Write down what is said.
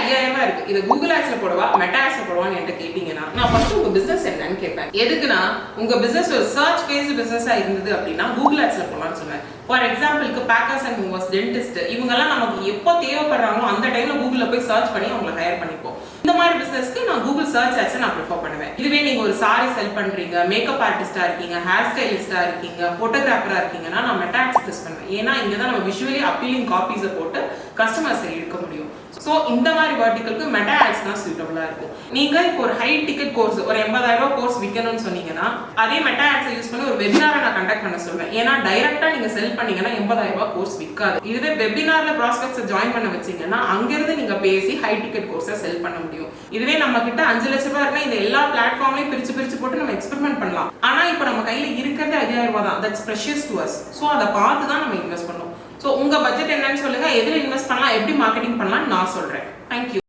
5000 இருக்கு. இதை கூகுள் ஆட்ஸ்ல போடவா மெட்டா ஆட்ஸ்ல போடவான்னு என்கிட்ட கேட்டீங்கன்னா நான் ஃபர்ஸ்ட் உங்க பிசினஸ் என்னன்னு கேட்பேன். எதுக்குன்னா உங்க பிசினஸ் ஒரு சர்ச் பேஸ்டு பிசினஸா இருந்தது அப்படின்னா கூகுள் ஆட்ஸ்ல போடலாம்னு சொல்லுவேன். ஃபார் எக்ஸாம்பிளுக்கு பேக்கர்ஸ் அண்ட் மூவர்ஸ், டென்டிஸ்ட், இவங்கெல்லாம் நமக்கு எப்போ தேவைப்படுறாங்களோ அந்த டைம்ல கூகுள்ல போய் சர்ச் பண்ணி அவங்களை ஹையர் பண்ணிப்போம். இந்த மாதிரி பிசினஸ்க்கு நான் கூகுள் சர்ச் ஆட்ஸ் நான் ப்ரிஃபர் பண்ணுவேன். இதுவே நீங்க ஒரு சாரி செல் பண்றீங்க, மேக்கப் ஆர்டிஸ்டா இருக்கீங்க, ஹேர் ஸ்டைலிஸ்டா இருக்கீங்க, போட்டோகிராஃபரா இருக்கீங்கன்னா நான் மெட்டா ஆட்ஸ் யூஸ் பண்ணுவேன். ஏன்னா இங்க தான் நம்ம விஷுவலி அப்பீலிங் காப்பீஸை போட்டு கஸ்டமர்ஸ் இழுக்க முடியும். ஸோ இந்த மாதிரி வெர்டிகலுக்கு மெட்டா ஆட்ஸ் தான் சூட்டபிளா இருக்கும். நீங்க இப்போ ஒரு ஹை டிக்கெட் கோர்ஸ், ஒரு 80,000 ரூபாய் கோர்ஸ் விற்கணும்னு சொன்னீங்கன்னா அதே மெட்டா ஆட்ஸை யூஸ் பண்ணி ஒரு வெபினாரை நான் கண்டக்ட் பண்ண சொல்வேன். ஏன்னா டைரக்டா நீங்க செல் பண்ணீங்கன்னா 80,000 ரூபாய் கோர்ஸ் விற்காது. இதுவே வெபினார்ல ப்ராஸ்பெக்ட்ஸை ஜாயின் பண்ண வச்சீங்கன்னா அங்கிருந்து நீங்க பேசி ஹை டிக்கெட் கோர்ஸை செல் பண்ண முடியும். இதுவே நம்ம கிட்ட 5 லட்சம் ரூபாய் இருந்தா இந்த எல்லா பிளாட்ஃபார்ம்லயும் பிரிச்சு போட்டு நம்ம எக்ஸ்பெரிமெண்ட் பண்ணலாம். ஆனா இப்போ நம்ம கையில இருக்கிறது 5000 ரூபாய் தான். That's precious to us. So அதை பார்த்து தான் நம்ம இன்வெஸ்ட் பண்ணணும். ஸோ உங்க பட்ஜெட் என்னன்னு சொல்லுங்க, எதில் இன்வெஸ்ட் பண்ணலாம், எப்படி மார்க்கெட்டிங் பண்ணலாம் நான் சொல்றேன். தேங்க்யூ.